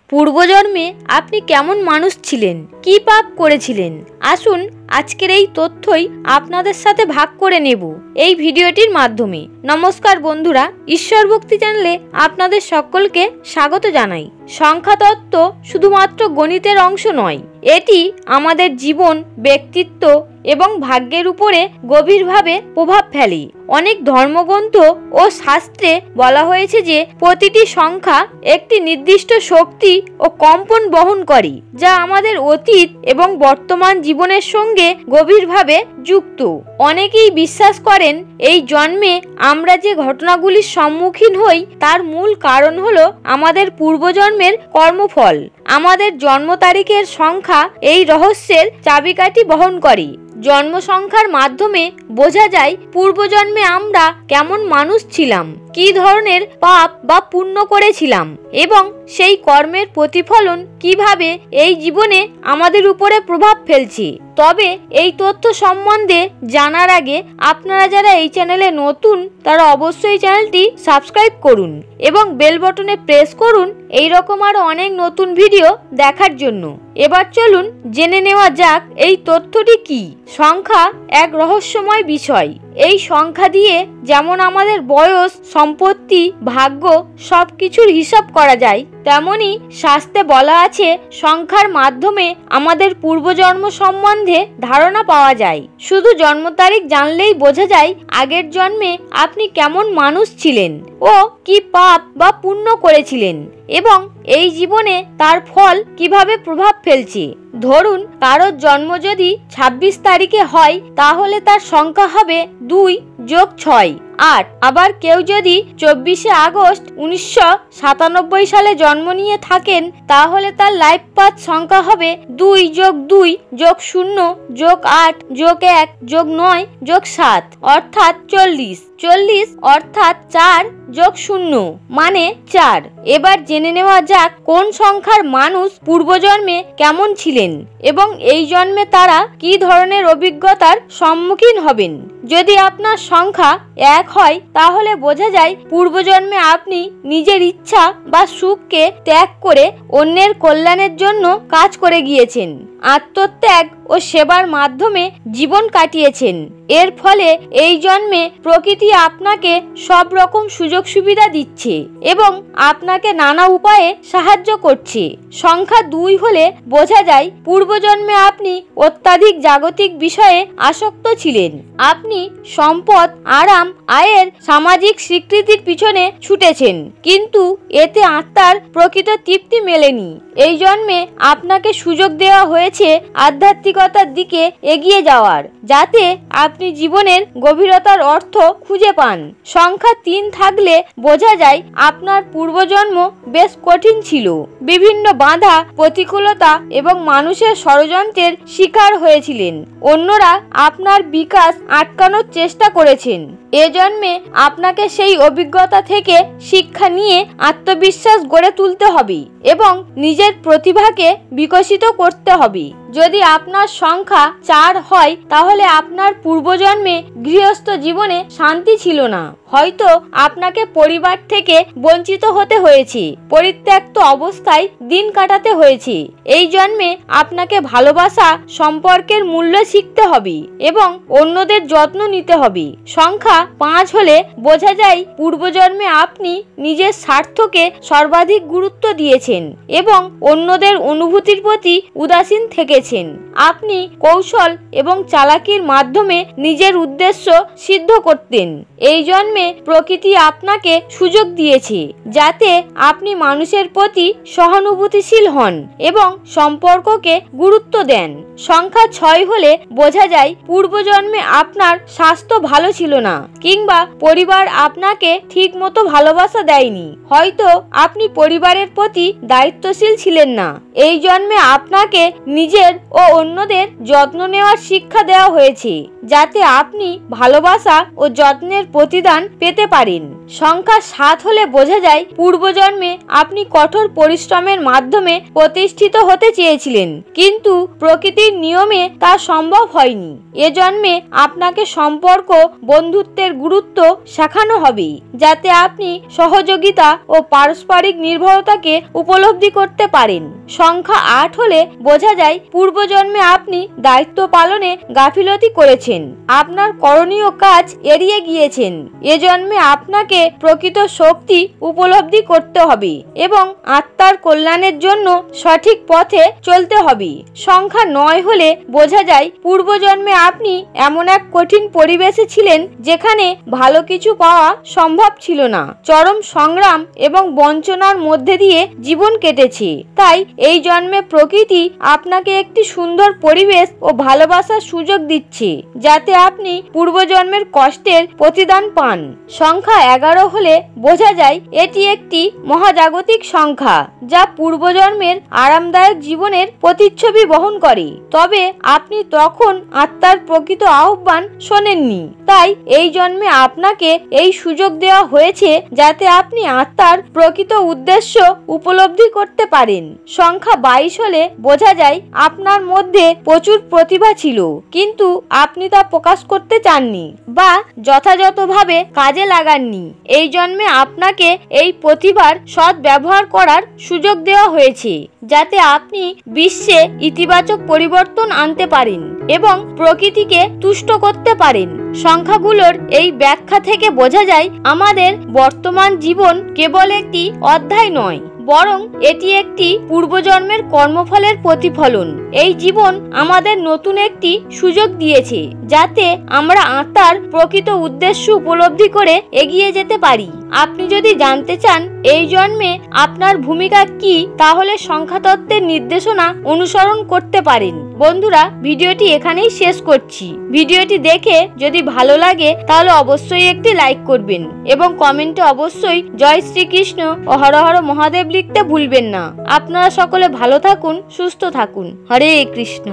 পূর্বজন্মে আপনি কেমন মানুষ ছিলেন, কি পাপ করেছিলেন? আসুন আজকের এই তথ্যই আপনাদের সাথে ভাগ করে নেব এই ভিডিওটির মাধ্যমে। নমস্কার বন্ধুরা, ঈশ্বর ভক্তি চ্যানেলে আপনাদের সকলকে স্বাগত জানাই। সংখ্যাতত্ত্ব শুধুমাত্র গণিতের অংশ নয়, এটি আমাদের জীবন, ব্যক্তিত্ব এবং ভাগ্যের উপরে গভীরভাবে প্রভাব ফেলে। অনেক ধর্মগ্রন্থ ও শাস্ত্রে বলা হয়েছে যে প্রতিটি সংখ্যা একটি নির্দিষ্ট শক্তি ও কম্পন বহন করে, যা আমাদের অতীত এবং বর্তমান জীবনের সঙ্গে গভীরভাবে যুক্ত। অনেকেই বিশ্বাস করেন এই জন্মে আমরা যে ঘটনাগুলির সম্মুখীন হই তার মূল কারণ হলো আমাদের পূর্বজন্মের কর্মফল। আমাদের জন্ম তারিখের সংখ্যা এই রহস্যের চাবিকাঠি বহন করে। জন্ম সংখ্যার মাধ্যমে বোঝা যায় পূর্বজন্মে আমরা কেমন মানুষ ছিলাম, কি ধরনের পাপ বা পুণ্য করেছিলাম এবং সেই কর্মের প্রতিফলন কিভাবে এই জীবনে আমাদের উপরে প্রভাব ফেলছে। তবে এই তথ্য সম্বন্ধে জানার আগে আপনারা যারা এই চ্যানেলে নতুন তারা অবশ্যই চ্যানেলটি সাবস্ক্রাইব করুন এবং বেল বটনে প্রেস করুন এই রকম আরো অনেক নতুন ভিডিও দেখার জন্য। এবার চলুন জেনে নেওয়া যাক এই তথ্যটি কি। সংখ্যা এক রহস্যময় বিষয়। এই সংখ্যা দিয়ে যেমন আমাদের বয়স, সম্পত্তি, ভাগ্য সবকিছুর হিসাব করা যায়, তেমনি শাস্ত্রে বলা আছে সংখ্যার মাধ্যমে আমাদের পূর্বজন্ম সম্বন্ধে ধারণা পাওয়া যায়। শুধু জন্ম তারিখ জানলেই বোঝা যায় আগের জন্মে আপনি কেমন মানুষ ছিলেন ও কি পাপ বা পুণ্য করেছিলেন এবং এই জীবনে তার ফল কিভাবে প্রভাব ফেলছে। ধরুন কারোর জন্ম যদি 26 তারিখে হয় তাহলে তার সংখ্যা হবে 2 + 6 8। আবার কেউ যদি 24শে আগস্ট 1997 সালে জন্ম নিয়ে থাকেন তাহলে তার লাইফ পাথ সংখ্যা হবে 2 + 2 + 0 + 8 + 1 + 9 + 7 অর্থাৎ 40। 40 অর্থাৎ 4 + 0 মানে 4। এবার জেনে নেওয়া যাক কোন সংখ্যার মানুষ পূর্বজন্মে কেমন ছিলেন এবং এই জন্মে তারা কি ধরনের অভিজ্ঞতার সম্মুখীন হবেন। যদি আপনার সংখ্যা 1 হয় তাহলে বোঝা যায় পূর্বজন্মে আপনি নিজের ইচ্ছা বা সুখকে ত্যাগ করে অন্যের কল্যাণের জন্য কাজ করে গিয়েছেন। আত্মত্যাগ ও সেবার মাধ্যমে জীবন কাটিয়েছেন। এর ফলে এই জন্মে প্রকৃতি আপনাকে সব রকম সুযোগ সুবিধা দিচ্ছে এবং আপনাকে নানা উপায়ে সাহায্য করছে। সংখ্যা 2 হলে বোঝা যায় পূর্বজন্মে আপনি অত্যাধিক জাগতিক বিষয়ে আসক্ত ছিলেন। আপনি সম্পদ, আরাম, আয়ের, সামাজিক স্বীকৃতির পিছনে ছুটেছেন, কিন্তু এতে আত্মার প্রকৃত তৃপ্তি মেলেনি। এই জন্মে আপনাকে সুযোগ দেওয়া হয়েছে আধ্যাত্মিকতার দিকে এগিয়ে যাওয়ার, যাতে আপনি জীবনের গভীরতার অর্থ খুঁজে পান। সংখ্যা 3 থাকলে বোঝা যায় আপনার পূর্বজন্ম বেশ কঠিন ছিল। বিভিন্ন বাধা, প্রতিকূলতা এবং মানুষের ষড়যন্ত্রের শিকার হয়েছিলেন। অন্যরা আপনার বিকাশ আটকানোর চেষ্টা করেছেন। এজন্যে আপনাকে সেই অভিজ্ঞতা থেকে শিক্ষা নিয়ে আত্মবিশ্বাস গড়ে তুলতে হবে এবং নিজের প্রতিভাকে বিকশিত করতে হবে। যদি আপনার সংখ্যা 4 হয় তাহলে আপনার পূর্বজন্মে গৃহস্থ জীবনে শান্তি ছিল না। হয়তো আপনাকে পরিবার থেকে বঞ্চিত হতে হয়েছে, পরিত্যক্ত অবস্থায় দিন কাটাতে হয়েছে। এই জন্মে আপনাকে ভালোবাসা, সম্পর্কের মূল্য শিখতে হবে এবং অন্যদের যত্ন নিতে হবে। সংখ্যা 5 হলে বোঝা যায় পূর্বজন্মে আপনি নিজের স্বার্থকে সর্বাধিক গুরুত্ব দিয়েছেন এবং অন্যদের অনুভূতির প্রতি উদাসীন থেকেছেন। আপনি কৌশল এবং চালাকির মাধ্যমে নিজের উদ্দেশ্য সিদ্ধ করতেন। এই জন্মে প্রকৃতি আপনাকে সুযোগ দিয়েছে যাতে আপনি মানুষের প্রতি সহানুভূতিশীল হন এবং সম্পর্ককে গুরুত্ব দেন। সংখ্যা 6 হলে বোঝা যায় পূর্বজন্মে আপনার স্বাস্থ্য ভালো ছিল না কিংবা পরিবার আপনাকে ঠিক মতো ভালোবাসা দেয়নি। হয়তো আপনি পরিবারের প্রতি দায়িত্বশীল ছিলেন না। এই জন্মে আপনাকে নিজের ও অন্যদের যত্ন নেওয়ার শিক্ষা দেওয়া হয়েছে যাতে আপনি ভালোবাসা ও যত্নের প্রতিদান পেতে পারেন। সংখ্যা 7 হলে বোঝা যায় পূর্বজন্মে আপনি কঠোর পরিশ্রমের মাধ্যমে প্রতিষ্ঠিত হতে চেয়েছিলেন, কিন্তু প্রকৃতির নিয়মে তা সম্ভব হয়নি। এ জন্মে আপনাকে সম্পর্ক, বন্ধুত্বের গুরুত্ব শেখানো হবে, যাতে আপনি সহযোগিতা ও পারস্পরিক নির্ভরতাকে উপলব্ধি করতে পারেন। সংখ্যা 8 হলে বোঝা যায় পূর্বজন্মে আপনি দায়িত্ব পালনে গাফিলতি করেছেন, আপনার করণীয় কাজ এড়িয়ে গিয়েছেন। এ জন্মে আপনাকে প্রকৃত শক্তি উপলব্ধি করতে হবে এবং আত্মার কল্যাণের জন্য সঠিক পথে চলতে হবে। সংখ্যা 9 হলে বোঝা যায় পূর্বজন্মে আপনি এমন এক কঠিন পরিবেশে ছিলেন যেখানে ভালো কিছু পাওয়া সম্ভব ছিল না। চরম সংগ্রাম এবং বঞ্চনার মধ্যে দিয়ে জীবন কেটেছে। তাই এই জন্মে প্রকৃতি আপনাকে একটি সুন্দর পরিবেশ ও ভালোবাসার সুযোগ দিচ্ছে, যাতে আপনি পূর্বজন্মের কষ্টের প্রতিদান পান। সংখ্যা 11 হলে বোঝা যায় এটি একটি মহাজাগতিক সংখ্যা, যা পূর্বজন্মের আরামদায়ক জীবনের প্রতিচ্ছবি বহন করে। তবে আপনি তখন আত্মার প্রকৃত আহ্বান শোনেননি, তাই এই জন্মে আপনাকে এই সুযোগ দেওয়া হয়েছে যাতে আপনি আত্মার প্রকৃত উদ্দেশ্য উপলব্ধি করতে পারেন। সংখ্যা 22 হলে বোঝা যায় আপনার মধ্যে প্রচুর প্রতিভা ছিল, কিন্তু আপনি তা প্রকাশ করতে চাননি বা যথাযথভাবে কাজে লাগাননি। এই জন্মে আপনাকে এই প্রতিভার সৎ ব্যবহার করার সুযোগ দেওয়া হয়েছে, যাতে আপনি বিশ্বে ইতিবাচক পরিবর্তন আনতে পারেন এবং প্রকৃতিকে তুষ্ট করতে পারেন। সংখ্যাগুলোর এই ব্যাখ্যা থেকে বোঝা যায় আমাদের বর্তমান জীবন কেবল একটি অধ্যায় নয়, বরং এটি একটি পূর্বজন্মের কর্মফলের প্রতিফলন। এই জীবন আমাদের নতুন একটি সুযোগ দিয়েছে, যাতে আমরা আত্মার প্রকৃত উদ্দেশ্য উপলব্ধি করে এগিয়ে যেতে পারি। আপনি যদি জানতে চান এই জন্মে আপনার ভূমিকা কি, তাহলে সংখ্যাতত্ত্বের নির্দেশনা অনুসরণ করতে পারেন। বন্ধুরা, ভিডিওটি এখানেই শেষ করছি। ভিডিওটি দেখে যদি ভালো লাগে তাহলে অবশ্যই একটি লাইক করবেন এবং কমেন্টে অবশ্যই জয় শ্রীকৃষ্ণ ও হর হর মহাদেব লিখতে ভুলবেন না। আপনারা সকলে ভালো থাকুন, সুস্থ থাকুন। হরে কৃষ্ণ।